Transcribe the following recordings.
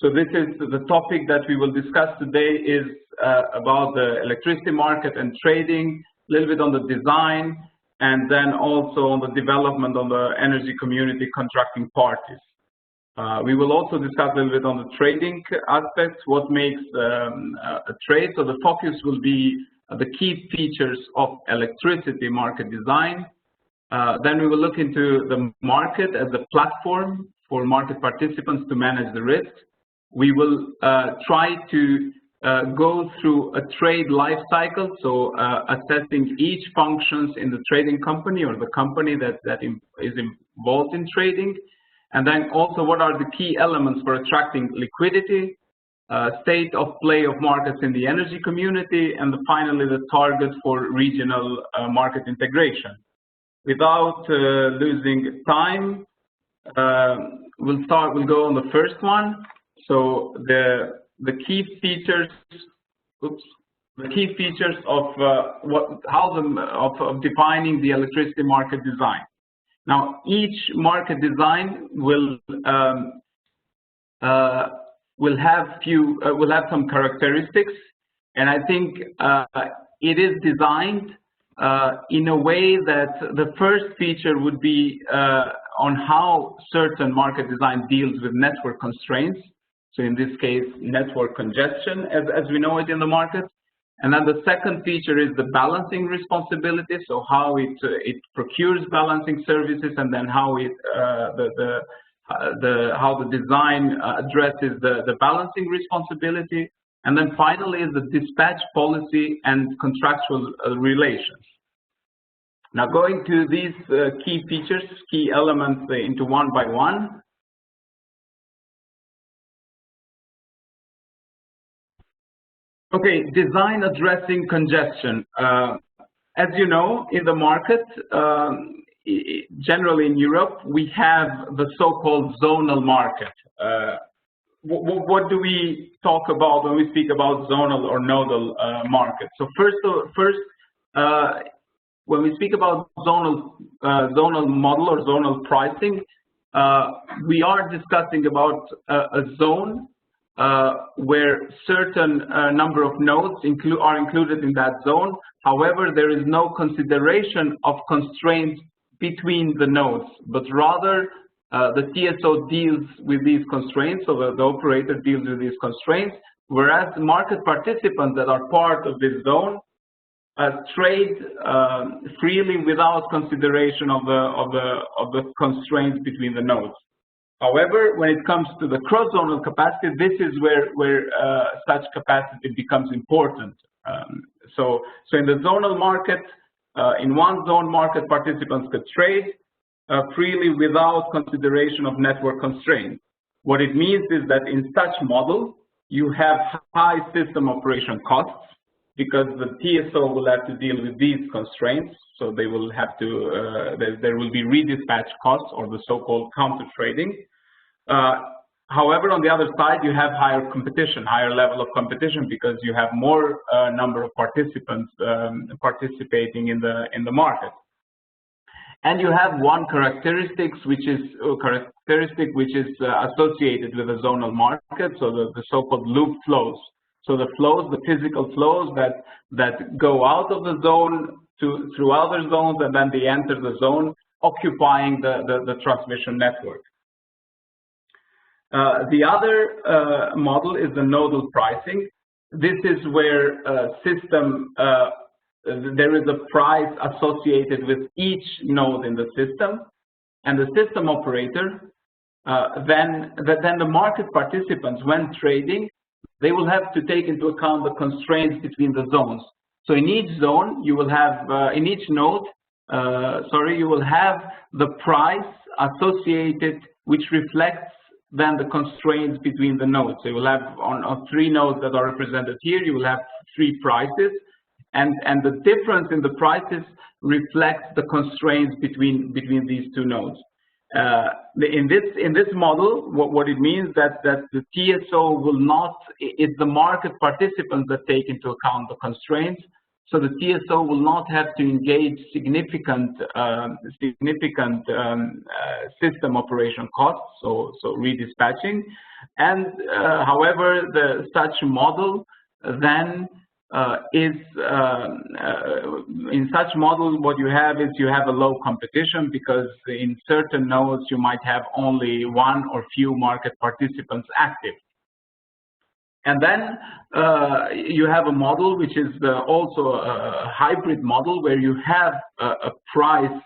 So this is the topic that we will discuss today is about the electricity market and trading, a little bit on the design, and then also on the development on the energy community contracting parties. We will also discuss a little bit on the trading aspects, what makes a trade. So the focus will be the key features of electricity market design. Then we will look into the market as a platform for market participants to manage the risk. We will try to go through a trade life cycle, so assessing each functions in the trading company or the company that is involved in trading. And then also what are the key elements for attracting liquidity, state of play of markets in the energy community, and finally the target for regional market integration. Without losing time, we'll go on the first one. So the key features, the key features of of defining the electricity market design. Now, each market design will have some characteristics, and I think it is designed in a way that the first feature would be on how certain market design deals with network constraints. So in this case, network congestion, as we know it in the market. And then the second feature is the balancing responsibility, so how it procures balancing services, and then how how the design addresses the balancing responsibility, and then finally is the dispatch policy and contractual relations. Now, going to these key features, key elements into one by one. Okay, design addressing congestion. As you know, in the market, generally in Europe, we have the so-called zonal market. What do we talk about when we speak about zonal or nodal market? So first, when we speak about zonal model or zonal pricing, we are discussing about a zone where certain number of nodes are included in that zone. However, there is no consideration of constraints between the nodes, but rather the TSO deals with these constraints, so the operator deals with these constraints, whereas market participants that are part of this zone trade freely without consideration of the constraints between the nodes. However, when it comes to the cross-zonal capacity, this is where such capacity becomes important. So in the zonal market, in one zone, market participants could trade freely without consideration of network constraints. What it means is that in such model, you have high system operation costs because the TSO will have to deal with these constraints. So they will have to, there will be redispatch costs or the so-called counter trading. However, on the other side, you have higher competition, higher level of competition, because you have more number of participants participating in the market. And you have one characteristic which is associated with the zonal market, so the so-called loop flows. So the flows, the physical flows that go out of the zone through other zones, and then they enter the zone, occupying the transmission network. The other model is the nodal pricing. This is where there is a price associated with each node in the system, and the system operator, then the market participants, when trading, they will have to take into account the constraints between the zones. So in each zone, you will have, in each node, you will have the price associated, which reflects then the constraints between the nodes. So you will have on three nodes that are represented here, you will have three prices, and the difference in the prices reflects the constraints between these two nodes. In this model, what it means that the TSO will not, it's the market participants that take into account the constraints. So the TSO will not have to engage significant system operation costs, so redispatching, And however, such model then in such model, what you have is you have a low competition, because in certain nodes you might have only one or few market participants active. And then you have a model which is also a hybrid model, where you have a price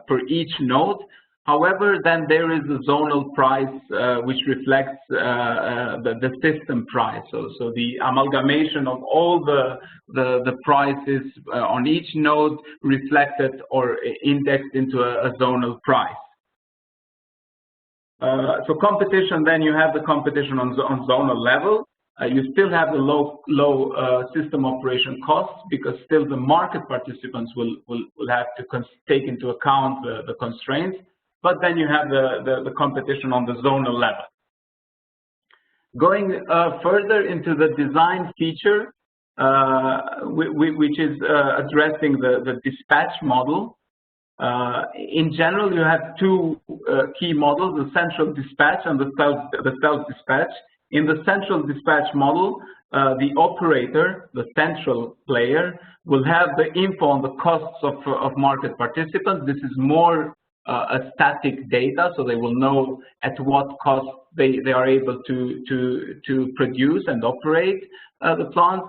per each node. However, then there is a zonal price which reflects the system price. So the amalgamation of all the prices on each node reflected or indexed into a zonal price. So competition, then you have the competition on zonal level. You still have the low system operation costs, because still the market participants will have to take into account the constraints. But then you have the competition on the zonal level. Going further into the design feature, which is addressing the dispatch model. In general, you have two key models: the central dispatch and the self-dispatch. In the central dispatch model, the operator, the central player, will have the info on the costs of market participants. This is more a static data, so they will know at what cost they are able to produce and operate the plant.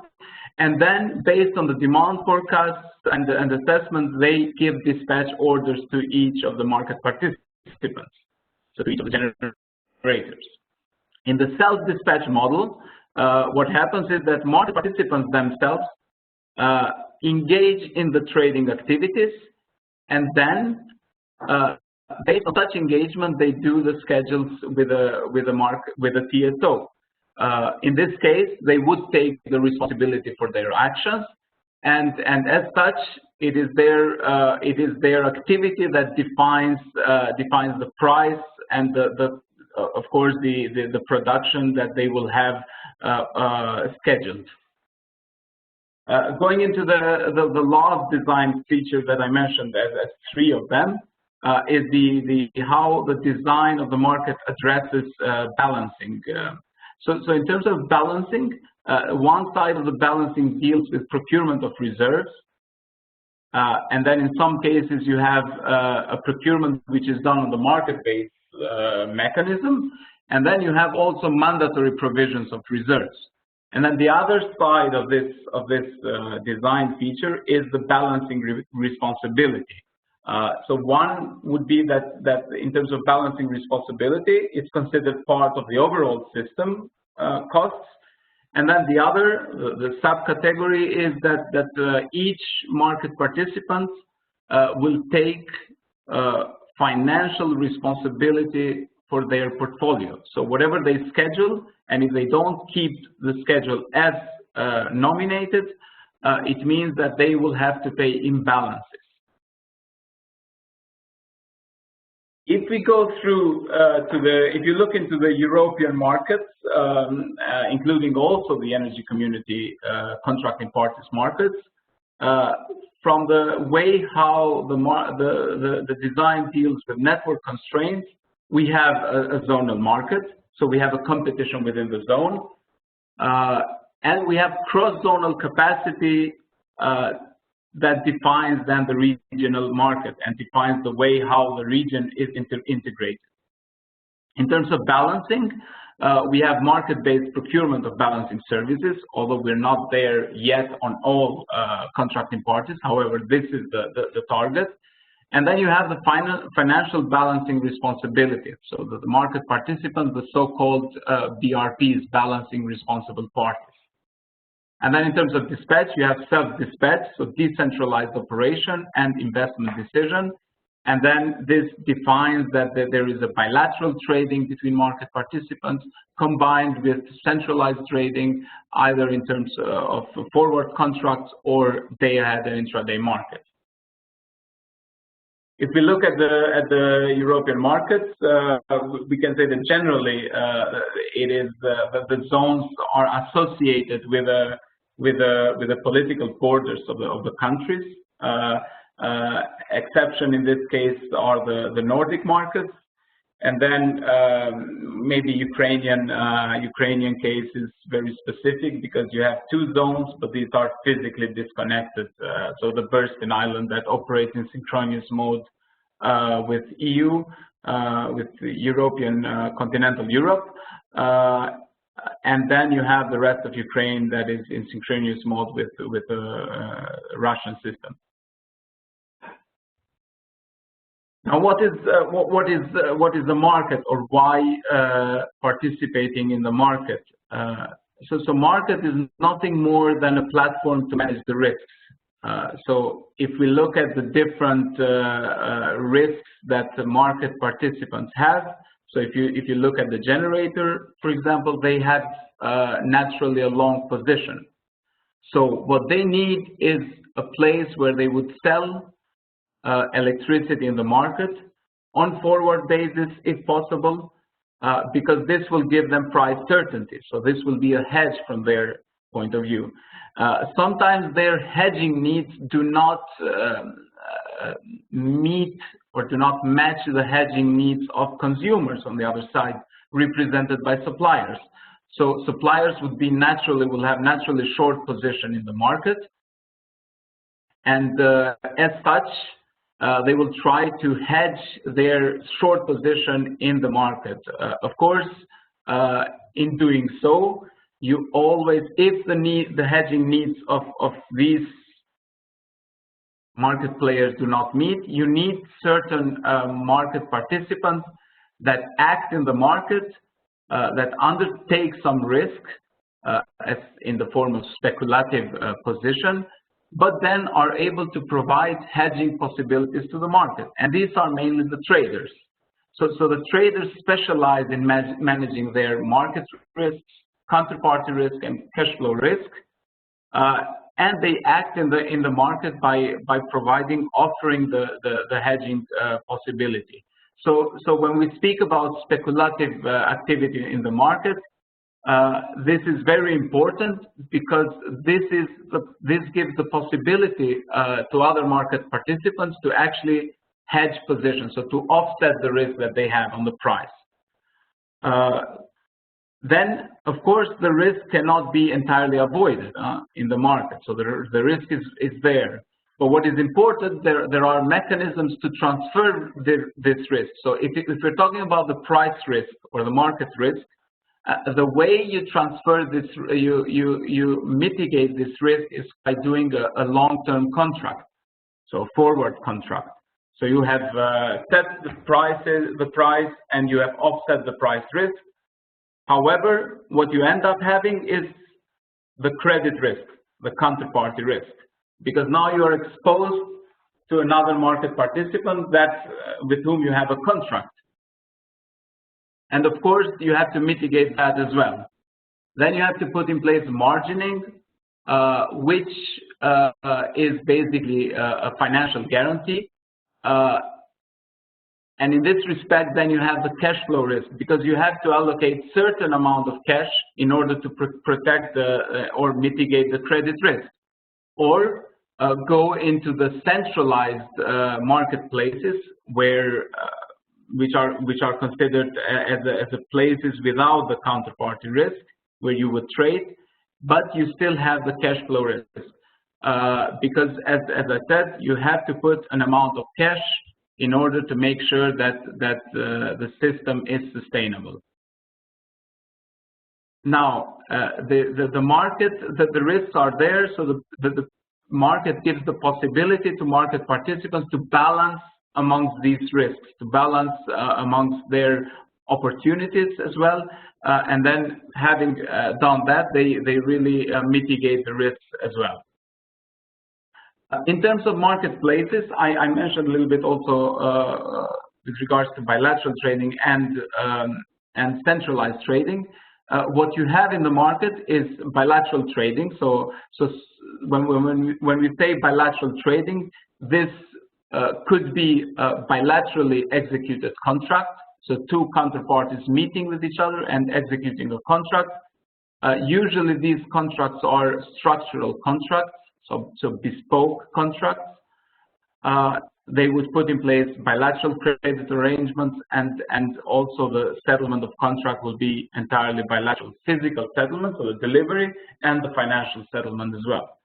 And then, based on the demand forecasts and assessments, they give dispatch orders to each of the market participants, so to each of the generators. In the self-dispatch model, what happens is that market participants themselves engage in the trading activities, and then based on such engagement, they do the schedules with a TSO. In this case, they would take the responsibility for their actions, and as such, it is their activity that defines the price and of course the production that they will have scheduled. Going into the law of design features that I mentioned as three of them, is how the design of the market addresses balancing. So in terms of balancing, one side of the balancing deals with procurement of reserves, and then in some cases you have a procurement which is done on the market-based mechanism, and then you have also mandatory provisions of reserves. And then the other side of this design feature is the balancing responsibility. So one would be that in terms of balancing responsibility, it's considered part of the overall system costs. And then the other, the subcategory, is that each market participant will take financial responsibility for their portfolio. So whatever they schedule, and if they don't keep the schedule as nominated, it means that they will have to pay imbalances. If we go through if you look into the European markets, including also the energy community contracting parties markets, from the way how the design deals with network constraints, we have a zonal market, so we have a competition within the zone, and we have cross-zonal capacity that defines then the regional market and defines the way how the region is integrated. In terms of balancing, we have market-based procurement of balancing services, although we're not there yet on all contracting parties. However, this is the target. And then you have the financial balancing responsibility. So the market participants, the so-called BRPs, balancing responsible parties. And then in terms of dispatch, you have self-dispatch, so decentralized operation and investment decision. And then this defines that there is a bilateral trading between market participants combined with centralized trading, either in terms of forward contracts or day-ahead and intraday markets. If we look at the European markets, we can say that generally it is the zones are associated with the political borders of the countries. Exception in this case are the Nordic markets, And then maybe Ukrainian case is very specific because you have two zones, but these are physically disconnected. So the Burstin Island that operates in synchronous mode with EU, with European continental Europe, and then you have the rest of Ukraine that is in synchronous mode with the Russian system. Now, what is the market, or why participating in the market? So market is nothing more than a platform to manage the risks. So if we look at the different risks that the market participants have, so if you look at the generator, for example, they have naturally a long position. So what they need is a place where they would sell electricity in the market on forward basis, if possible, because this will give them price certainty. So this will be a hedge from their point of view. Sometimes their hedging needs do not meet or do not match the hedging needs of consumers on the other side, represented by suppliers. So suppliers will have naturally short position in the market, and as such, they will try to hedge their short position in the market. Of course, in doing so, you always, if the hedging needs of these market players do not meet, you need certain market participants that act in the market, that undertake some risk as in the form of speculative position, but then are able to provide hedging possibilities to the market. And these are mainly the traders. So the traders specialize in managing their market risks, counterparty risk, and cash flow risk. And they act in the market by offering the hedging possibility. So when we speak about speculative activity in the market, this is very important because this gives the possibility to other market participants to actually hedge positions, so to offset the risk that they have on the price. Then, of course, the risk cannot be entirely avoided in the market. So the risk is there. But what is important, there are mechanisms to transfer this risk. So if we're talking about the price risk or the market risk, the way you transfer this, you mitigate this risk is by doing a long-term contract, so a forward contract. So you have set the price, and you have offset the price risk. However, what you end up having is the credit risk, the counterparty risk, because now you are exposed to another market participant with whom you have a contract. And of course, you have to mitigate that as well. Then you have to put in place margining, which is basically a financial guarantee. And in this respect, then you have the cash flow risk, because you have to allocate certain amount of cash in order to protect or mitigate the credit risk, or go into the centralized marketplaces which are considered as the places without the counterparty risk, where you would trade, but you still have the cash flow risk, because as I said, you have to put an amount of cash in order to make sure that the system is sustainable. Now, the market, the risks are there, so the market gives the possibility to market participants to balance amongst these risks, to balance amongst their opportunities as well, and then having done that, they really mitigate the risks as well. In terms of marketplaces, I mentioned a little bit also with regards to bilateral trading and centralized trading. What you have in the market is bilateral trading. So when we say bilateral trading, this could be a bilaterally executed contract. So two counterparties meeting with each other and executing a contract. Usually these contracts are structural contracts, so bespoke contracts. they would put in place bilateral credit arrangements, and also the settlement of contract will be entirely bilateral, physical settlement, so the delivery and the financial settlement as well.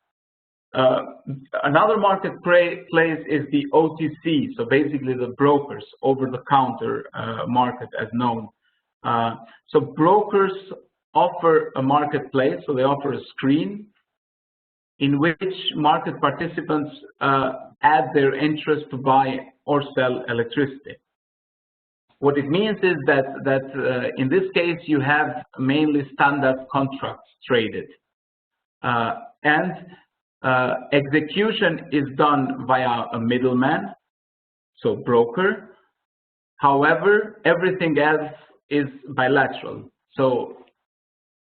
Another marketplace is the OTC, so basically the brokers, over-the-counter market as known. So brokers offer a marketplace, so they offer a screen in which market participants add their interest to buy or sell electricity. What it means is that in this case you have mainly standard contracts traded, and execution is done via a middleman, so broker. However, everything else is bilateral. So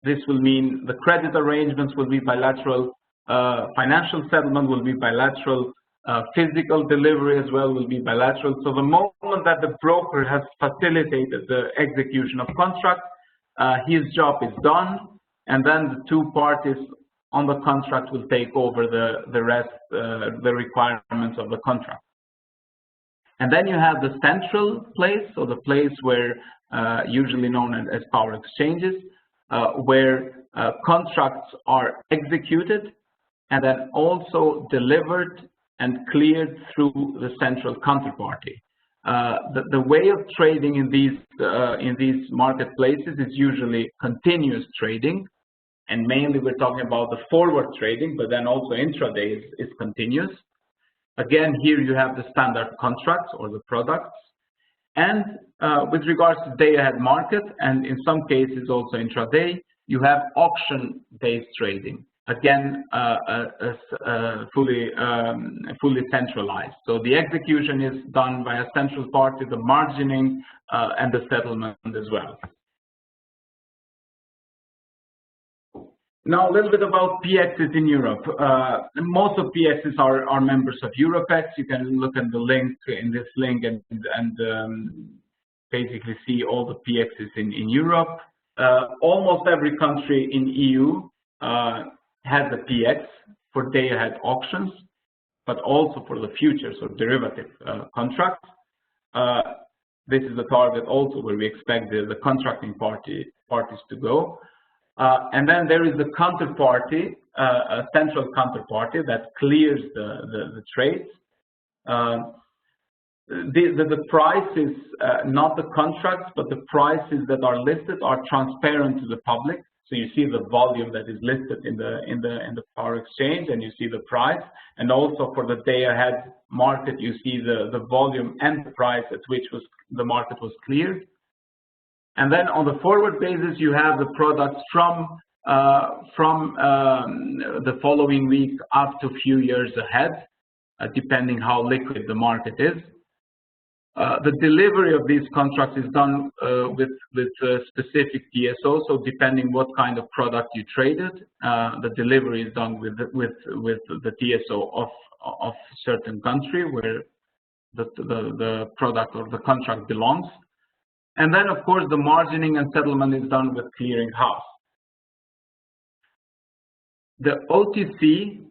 this will mean the credit arrangements will be bilateral, financial settlement will be bilateral, physical delivery as well will be bilateral. So the moment that the broker has facilitated the execution of contract, his job is done, and then the two parties on the contract will take over the rest, the requirements of the contract. And then you have the central place, so the place where usually known as power exchanges, where contracts are executed and then also delivered and cleared through the central counterparty. The way of trading in these marketplaces is usually continuous trading, and mainly we're talking about the forward trading, but then also intraday is continuous. Again, here you have the standard contracts or the products, and with regards to day-ahead market, and in some cases also intraday, you have auction-based trading. Again, fully centralized. So the execution is done by a central party, the margining and the settlement as well. Now a little bit about PXs in Europe. Most of PXs are members of Europex. You can look at the link in this link and basically see all the PXs in Europe. Almost every country in EU has a PX for day-ahead auctions, but also for the futures or derivative contracts. This is the target also where we expect the contracting parties to go. And then there is the counterparty, a central counterparty that clears the trades. The prices, not the contracts, but the prices that are listed are transparent to the public. So you see the volume that is listed in the power exchange, and you see the price. And also for the day-ahead market, you see the volume and the price at which the market was cleared. And then on the forward basis, you have the products from the following week up to a few years ahead, depending how liquid the market is. The delivery of these contracts is done with specific TSO. So depending what kind of product you traded, the delivery is done with the TSO of certain country where the product or the contract belongs. And then, of course, the margining and settlement is done with clearing house. The OTC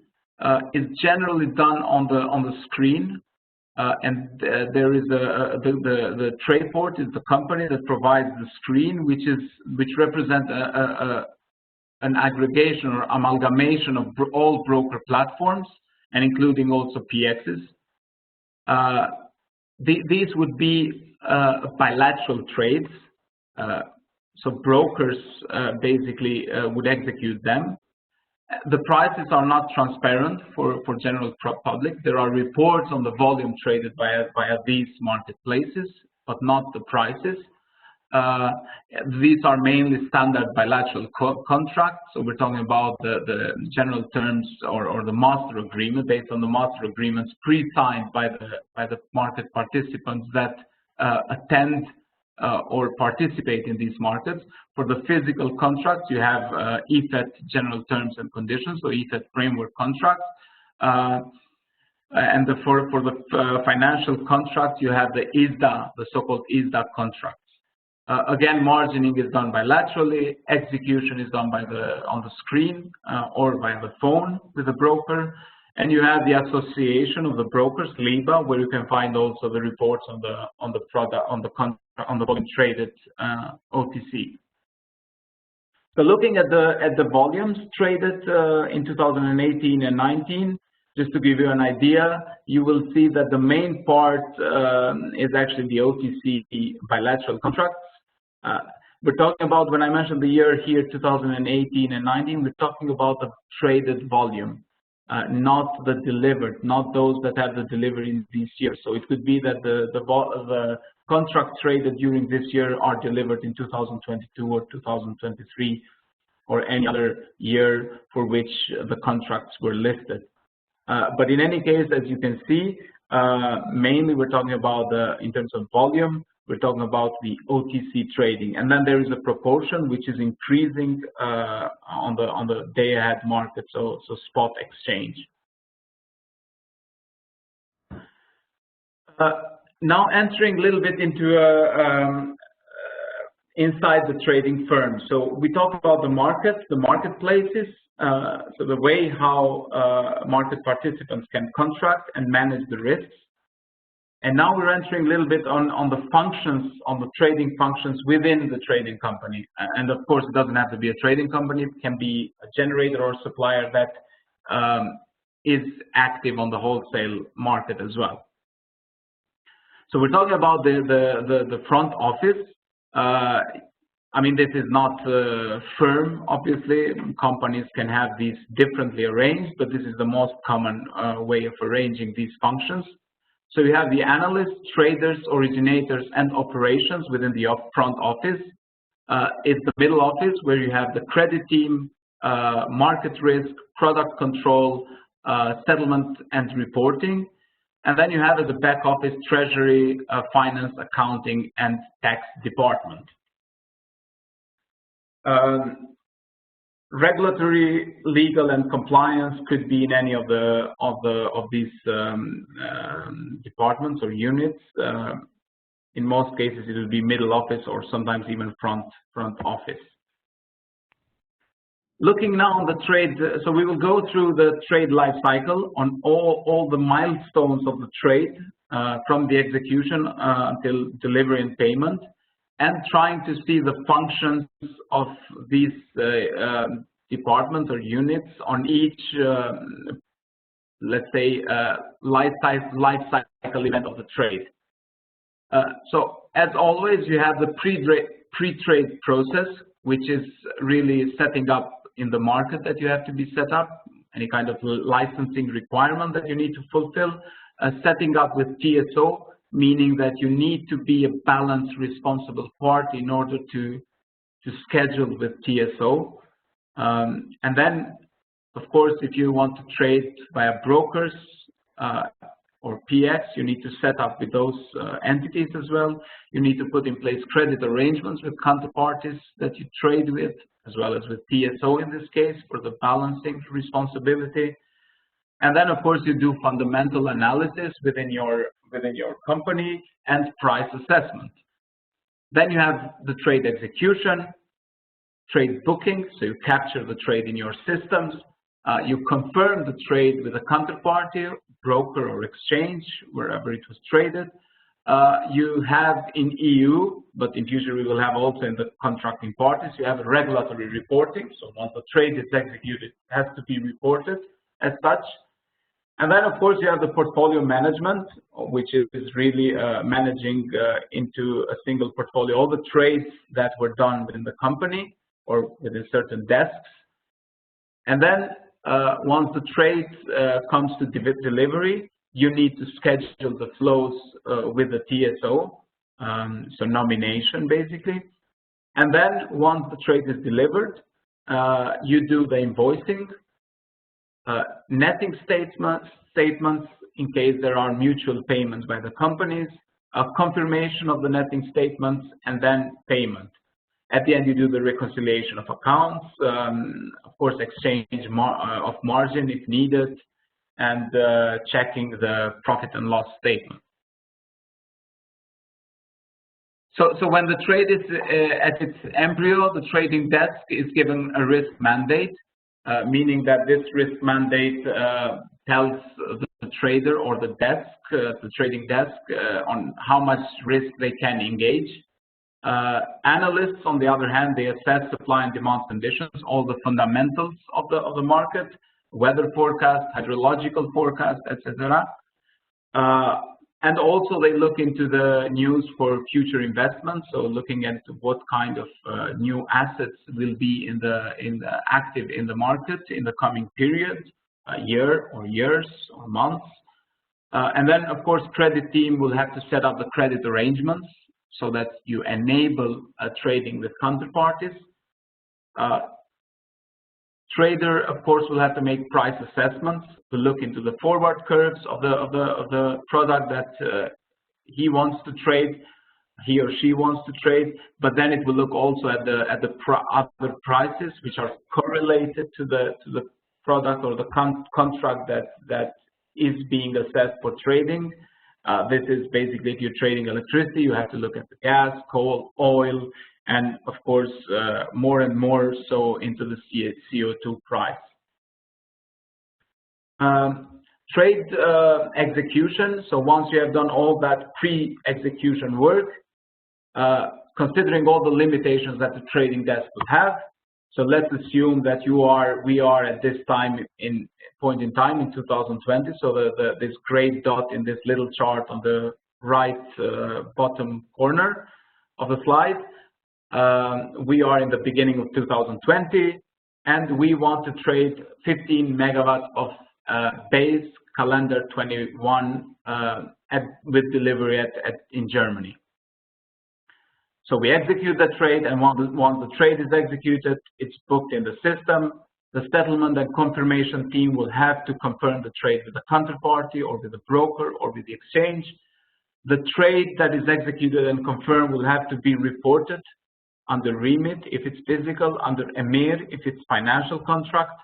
is generally done on the screen, and there is the Tradeport is the company that provides the screen, which represents an aggregation or amalgamation of all broker platforms, and including also PXs. These would be bilateral trades, so brokers basically would execute them. The prices are not transparent for general public. There are reports on the volume traded via these marketplaces, but not the prices. These are mainly standard bilateral contracts. So we're talking about the general terms or the master agreement, based on the master agreements pre-signed by the market participants that attend or participate in these markets. For the physical contracts, you have EFET general terms and conditions, so EFET framework contracts. And for the financial contracts, you have the ISDA, the so-called ISDA contracts. Again, margining is done bilaterally. Execution is done on the screen or by the phone with the broker. And you have the Association of the Brokers, LIBA, where you can find also the reports on the product on the volume traded OTC. So looking at the volumes traded in 2018 and 19, just to give you an idea, you will see that the main part is actually the OTC bilateral contracts. We're talking about, when I mentioned the year here, 2018 and 19, we're talking about the traded volume, not the delivered, not those that have the delivery in this year. So it could be that the contracts traded during this year are delivered in 2022 or 2023 or any other year for which the contracts were listed. But in any case, as you can see, mainly we're talking about in terms of volume, we're talking about the OTC trading, and then there is a proportion which is increasing on the day-ahead market, so spot exchange. Now entering a little bit into inside the trading firm. So we talk about the markets, the marketplaces, so the way how market participants can contract and manage the risks. And now we're entering a little bit on the functions, on the trading functions within the trading company. And of course, it doesn't have to be a trading company. It can be a generator or supplier that is active on the wholesale market as well. So we're talking about the front office. I mean, this is not firm, obviously. Companies can have these differently arranged, but this is the most common way of arranging these functions. So you have the analysts, traders, originators, and operations within the front office. It's the middle office where you have the credit team, market risk, product control, settlement and reporting. And then you have at the back office, treasury, finance, accounting, and tax department. Regulatory, legal, and compliance could be in any of these departments or units. In most cases, it will be middle office or sometimes even front office. Looking now on the trade, so we will go through the trade life cycle on all the milestones of the trade from the execution until delivery and payment, and trying to see the functions of these departments or units on each, let's say, life cycle event of the trade. So as always, you have the pre-trade process, which is really setting up in the market that you have to be set up, any kind of licensing requirement that you need to fulfill, setting up with TSO, meaning that you need to be a balanced, responsible party in order to schedule with TSO. And then, of course, if you want to trade via brokers or PX, you need to set up with those entities as well. You need to put in place credit arrangements with counterparties that you trade with, as well as with TSO in this case for the balancing responsibility. And then, of course, you do fundamental analysis within your company and price assessment. Then you have the trade execution, trade booking, so you capture the trade in your systems. You confirm the trade with a counterparty, broker or exchange, wherever it was traded. You have in EU, but in future we will have also in the contracting parties, you have a regulatory reporting. So once the trade is executed, it has to be reported as such. And then, of course, you have the portfolio management, which is really managing into a single portfolio all the trades that were done within the company or within certain desks. And then once the trade comes to delivery, you need to schedule the flows with the TSO, so nomination basically. And then once the trade is delivered, you do the invoicing, netting statements in case there are mutual payments by the companies, a confirmation of the netting statements, and then payment. At the end, you do the reconciliation of accounts, of course, exchange of margin if needed, and checking the profit and loss statement. So when the trade is at its embryo, the trading desk is given a risk mandate. meaning that this risk mandate tells the trader or the desk, the trading desk, on how much risk they can engage. Analysts, on the other hand, they assess supply and demand conditions, all the fundamentals of the market, weather forecast, hydrological forecast, etc. And also they look into the news for future investments, so looking at what kind of new assets will be active in the market in the coming period, a year or years or months. And then, of course, credit team will have to set up the credit arrangements so that you enable trading with counterparties. Trader, of course, will have to make price assessments to look into the forward curves of the product that he wants to trade, he or she wants to trade. But then it will look also at the other prices which are correlated to the product or the contract that is being assessed for trading. This is basically, if you're trading electricity, you have to look at the gas, coal, oil, and of course, more and more so into the CO2 price. Trade execution. So once you have done all that pre-execution work, considering all the limitations that the trading desk would have. So let's assume that we are at this point in time in 2020. So this gray dot in this little chart on the right bottom corner of the slide. We are in the beginning of 2020, and we want to trade 15 megawatts of base calendar 21 with delivery in Germany. So we execute the trade, and once the trade is executed, it's booked in the system. The settlement and confirmation team will have to confirm the trade with the counterparty or with the broker or with the exchange. The trade that is executed and confirmed will have to be reported under remit if it's physical, under EMIR if it's financial contract.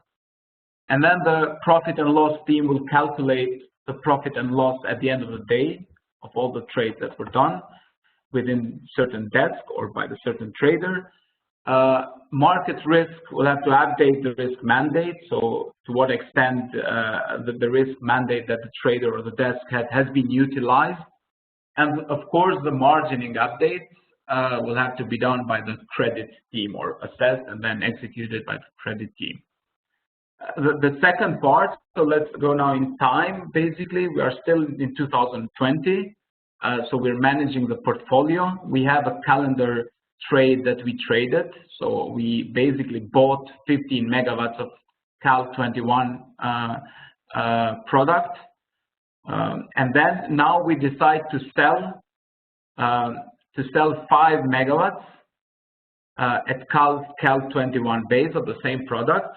And then the profit and loss team will calculate the profit and loss at the end of the day of all the trades that were done within certain desk or by the certain trader. Market risk will have to update the risk mandate. So to what extent the risk mandate that the trader or the desk has been utilized. And of course, the margining updates will have to be done by the credit team or assessed and then executed by the credit team. The second part, so let's go now in time. Basically, we are still in 2020. So we're managing the portfolio. We have a calendar trade that we traded. So we basically bought 15 megawatts of Cal 21 product. And then now we decide to sell 5 megawatts at Cal 21 base of the same product.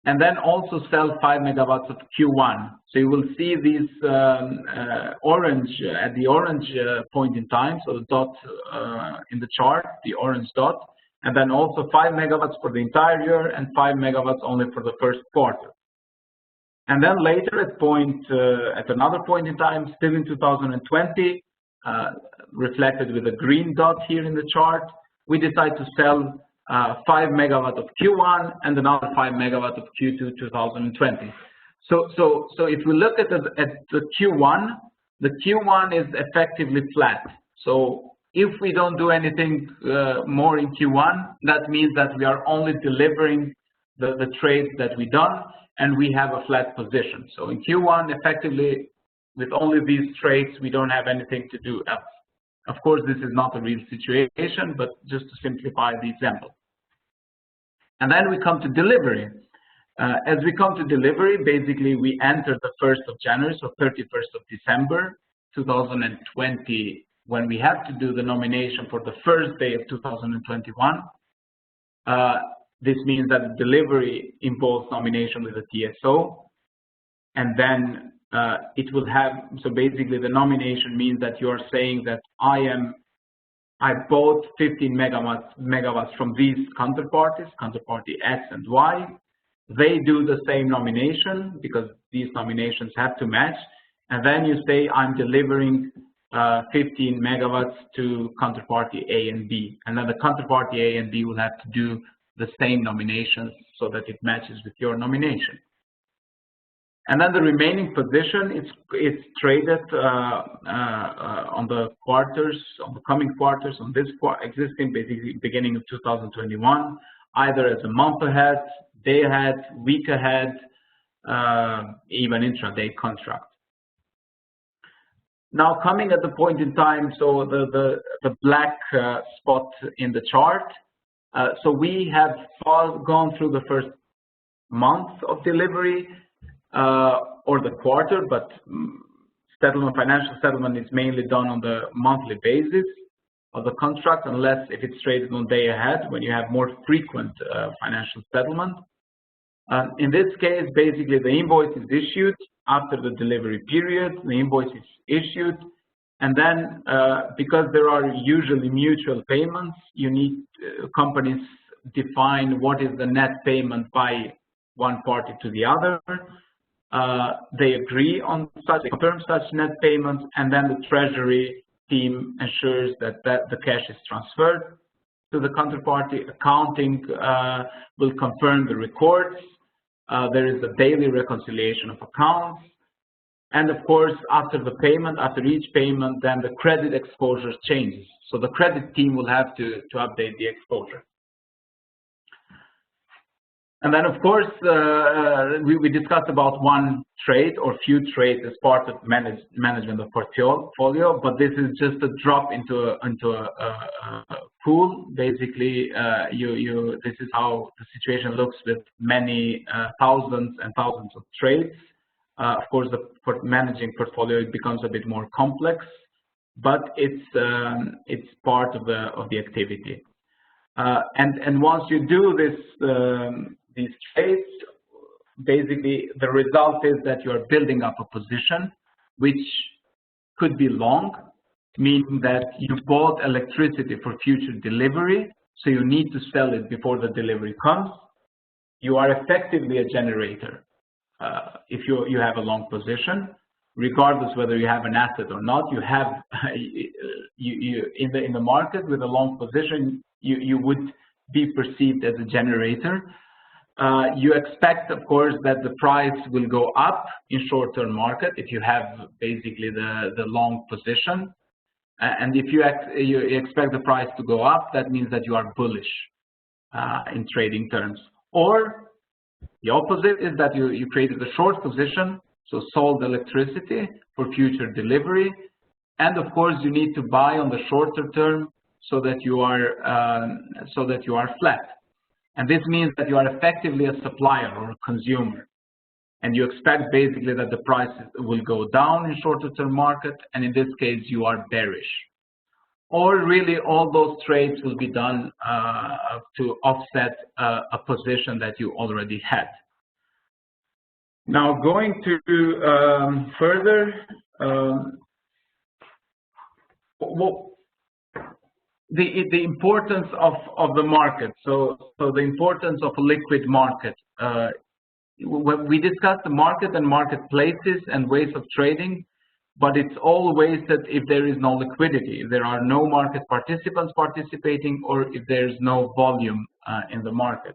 And then also sell 5 megawatts of Q1. So you will see these orange, at the orange point in time, so the dot in the chart, the orange dot, and then also 5 megawatts for the entire year and 5 megawatts only for the first quarter. And then later at another point in time, still in 2020, reflected with a green dot here in the chart, we decide to sell 5 megawatts of Q1 and another 5 megawatts of Q2 2020. So if we look at the Q1 is effectively flat. So if we don't do anything more in Q1, that means that we are only delivering the trades that we done, and we have a flat position. So in Q1, effectively, with only these trades, we don't have anything to do else. Of course, this is not a real situation, but just to simplify the example. And then we come to delivery. As we come to delivery, basically we enter the 1st of January, so 31st of December 2020, when we have to do the nomination for the first day of 2021. This means that the delivery involves nomination with the TSO. And then it will have, so basically the nomination means that you are saying that I bought 15 megawatts from these counterparties, counterparty X and Y. They do the same nomination because these nominations have to match. And then you say, I'm delivering 15 megawatts to counterparty A and B. And then the counterparty A and B will have to do the same nominations so that it matches with your nomination. And then the remaining position, it's traded on the quarters, on the coming quarters, on this existing basically beginning of 2021, either as a month ahead, day ahead, week ahead, even intraday contract. Now coming at the point in time, so the black spot in the chart. So we have gone through the first month of delivery or the quarter, but settlement, financial settlement is mainly done on the monthly basis of the contract, unless if it's traded on day ahead when you have more frequent financial settlement. In this case, basically the invoice is issued after the delivery period. The invoice is issued, and then because there are usually mutual payments, you need companies define what is the net payment by one party to the other. They agree on such, confirm such net payments, and then the treasury team ensures that the cash is transferred to the counterparty. Accounting will confirm the records. There is a daily reconciliation of accounts. And of course, after the payment, after each payment, then the credit exposure changes. So the credit team will have to update the exposure. And then, of course, we discussed about one trade or few trades as part of management of portfolio, but this is just a drop into a pool. Basically, this is how the situation looks with many thousands and thousands of trades. Of course, managing portfolio, it becomes a bit more complex, but it's part of the activity. And once you do these trades, basically the result is that you are building up a position which could be long, meaning that you bought electricity for future delivery, so you need to sell it before the delivery comes. You are effectively a generator if you have a long position, regardless whether you have an asset or not. You have in the market with a long position, you would be perceived as a generator. You expect, of course, that the price will go up in short-term market if you have basically the long position. And if you expect the price to go up, that means that you are bullish in trading terms. Or the opposite is that you created a short position, so sold electricity for future delivery. And of course, you need to buy on the shorter term so that you are flat. And this means that you are effectively a supplier or a consumer. And you expect basically that the price will go down in shorter term market, and in this case, you are bearish. Or really all those trades will be done to offset a position that you already had. Now going to further, the importance of the market. So the importance of a liquid market. When we discussed the market and marketplaces and ways of trading, but it's always that if there is no liquidity, if there are no market participants participating, or if there's no volume in the market.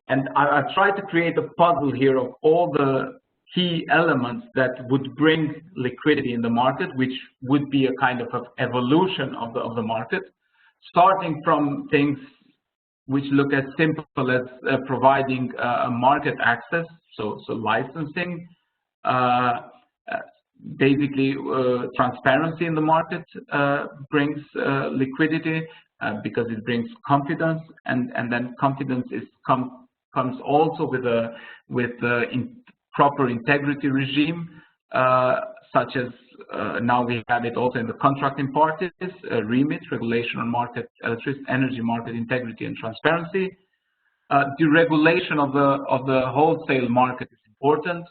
And I've tried to create a puzzle here of all the key elements that would bring liquidity in the market, which would be a kind of evolution of the market, starting from things which look as simple as providing market access, so licensing, basically transparency in the market brings liquidity because it brings confidence, and then confidence comes also with proper integrity regime, such as now we have it also in the contracting parties, remit, regulation on market, energy market integrity and transparency. Deregulation of the wholesale market is important,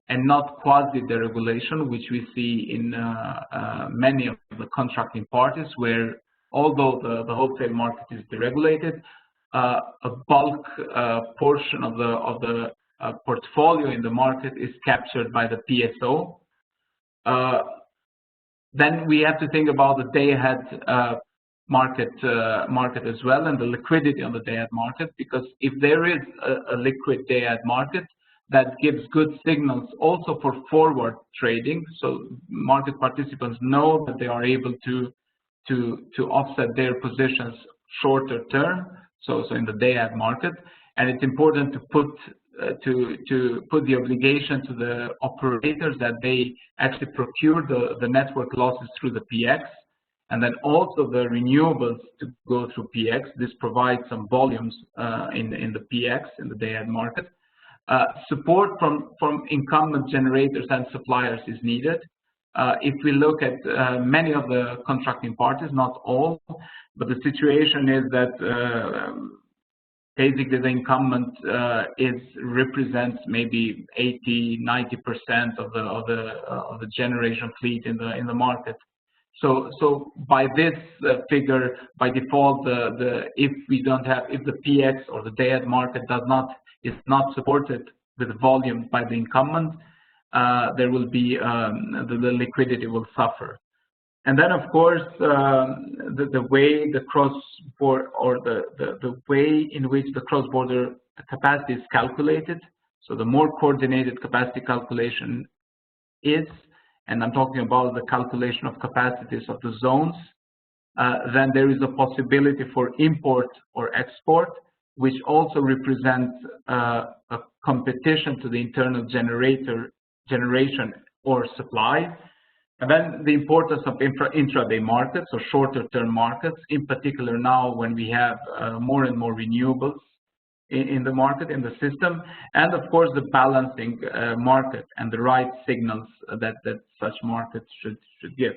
and not quasi-deregulation, which we see in many of the contracting parties, where although the wholesale market is deregulated, a bulk portion of the portfolio in the market is captured by the PSO. Then we have to think about the day-ahead market as well, and the liquidity on the day-ahead market, because if there is a liquid day-ahead market, that gives good signals also for forward trading. So market participants know that they are able to offset their positions shorter term, so in the day-ahead market, and it's important to put the obligation to the operators that they actually procure the network losses through the PX, and then also the renewables to go through PX. This provides some volumes in the PX, in the day-ahead market. Support from incumbent generators and suppliers is needed. If we look at many of the contracting parties, not all, but the situation is that basically the incumbent represents maybe 80–90% of the generation fleet in the market. So by this figure, by default, if the PX or the day-ahead market is not supported with volume by the incumbent, there will be the liquidity will suffer. And then, of course, the way the cross-border, or the way in which the cross-border capacity is calculated. So the more coordinated capacity calculation is, and I'm talking about the calculation of capacities of the zones, then there is a possibility for import or export, which also represents a competition to the internal generation or supply. And then the importance of intraday markets, or shorter term markets, in particular now when we have more and more renewables in the market, in the system, and of course the balancing market and the right signals that such markets should give.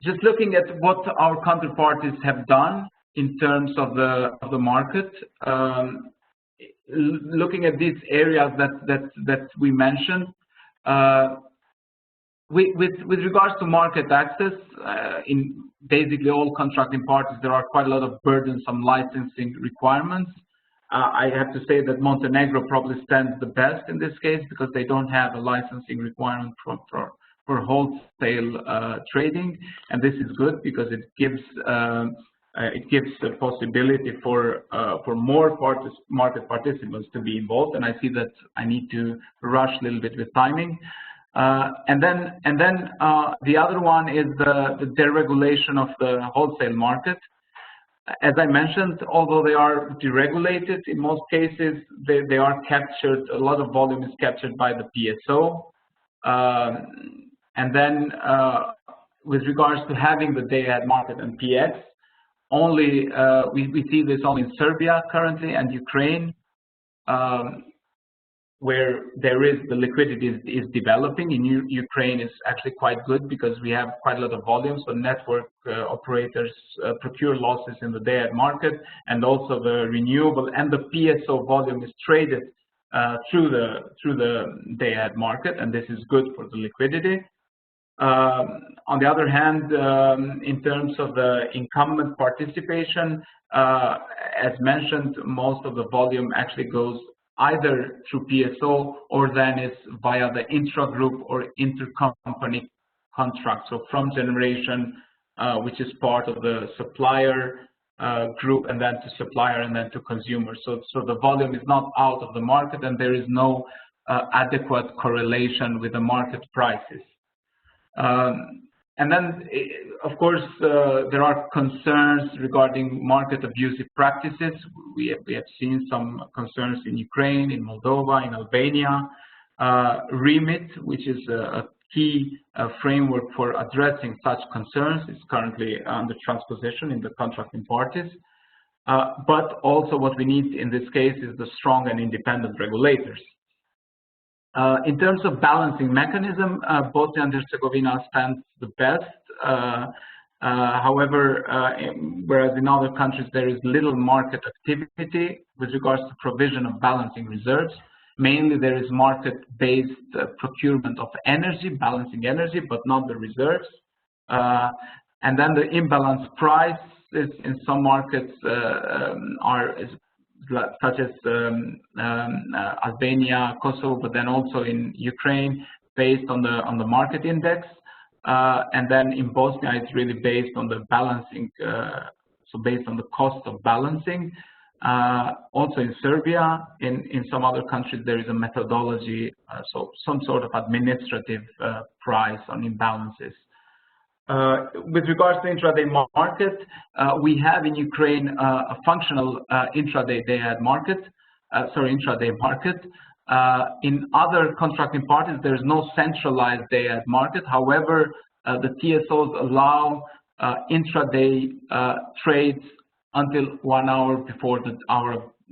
Just looking at what our counterparties have done in terms of the market, looking at these areas that we mentioned, with regards to market access, in basically all contracting parties, there are quite a lot of burdensome licensing requirements. I have to say that Montenegro probably stands the best in this case, because they don't have a licensing requirement for wholesale trading, and this is good because it gives the possibility for more market participants to be involved. And I see that I need to rush a little bit with timing. And then the other one is the deregulation of the wholesale market. As I mentioned, although they are deregulated, in most cases they are captured. A lot of volume is captured by the PSO. And then with regards to having the day-ahead market and PX, only we see this only in Serbia currently and Ukraine, where there is the liquidity is developing. In Ukraine is actually quite good because we have quite a lot of volume, so network operators procure losses in the day-ahead market, and also the renewable and the PSO volume is traded through the day-ahead market, and this is good for the liquidity. On the other hand, in terms of the incumbent participation, as mentioned, most of the volume actually goes either through PSO or then is via the intra-group or intercompany contract. So from generation, which is part of the supplier group, and then to supplier, and then to consumer. So the volume is not out of the market, and there is no adequate correlation with the market prices. And then, of course, there are concerns regarding market abusive practices. We have seen some concerns in Ukraine, in Moldova, in Albania. REMIT, which is a key framework for addressing such concerns, is currently under transposition in the contracting parties. But also what we need in this case is the strong and independent regulators. In terms of balancing mechanism, Bosnia and Herzegovina stands the best. However, whereas in other countries there is little market activity with regards to provision of balancing reserves. Mainly there is market-based procurement of energy, balancing energy, but not the reserves. And then the imbalanced prices in some markets such as Albania, Kosovo, but then also in Ukraine, based on the market index. and then in Bosnia it's really based on the balancing, so based on the cost of balancing. Also in Serbia, in some other countries there is a methodology, so some sort of administrative price on imbalances. With regards to intraday market, we have in Ukraine a functional intraday day-ahead market, intraday market. In other contracting parties, there is no centralized day-ahead market. However, the TSOs allow intraday trades until 1 hour before the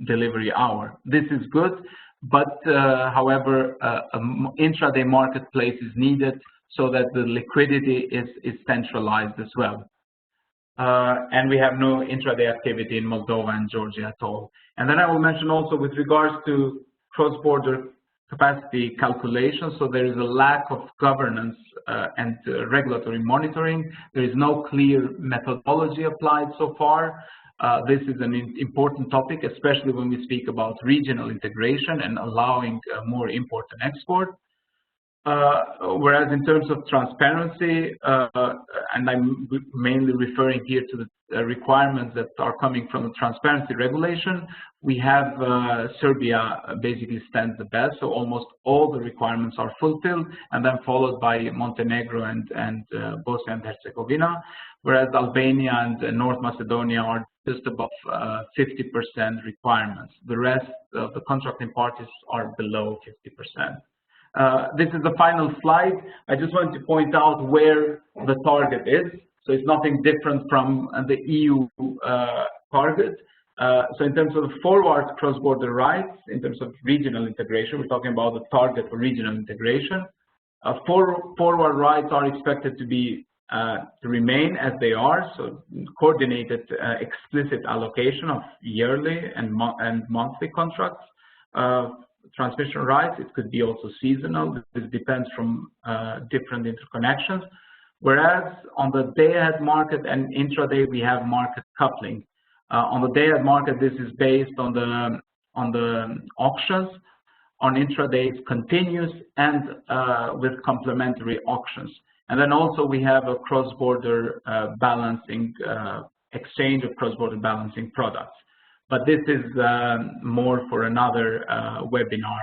delivery hour. This is good, but however, intraday marketplace is needed so that the liquidity is centralized as well. And we have no intraday activity in Moldova and Georgia at all. And then I will mention also with regards to cross-border capacity calculation, so there is a lack of governance and regulatory monitoring. There is no clear methodology applied so far. This is an important topic, especially when we speak about regional integration and allowing more import and export. Whereas in terms of transparency, and I'm mainly referring here to the requirements that are coming from the transparency regulation, we have Serbia basically stands the best, so almost all the requirements are fulfilled, and then followed by Montenegro and Bosnia and Herzegovina, whereas Albania and North Macedonia are just above 50% requirements. The rest of the contracting parties are below 50%. This is the final slide. I just want to point out where the target is. So it's nothing different from the EU target. So in terms of the forward cross-border rights, in terms of regional integration, we're talking about the target for regional integration. Forward rights are expected to be to remain as they are. So coordinated, explicit allocation of yearly and monthly contracts. Transmission rights, it could be also seasonal. This depends from different interconnections. Whereas on the day-ahead market and intraday, we have market coupling. On the day-ahead market, this is based on the auctions. On intraday, it's continuous and with complementary auctions. And then also we have a cross-border balancing exchange of cross-border balancing products. But this is more for another webinar.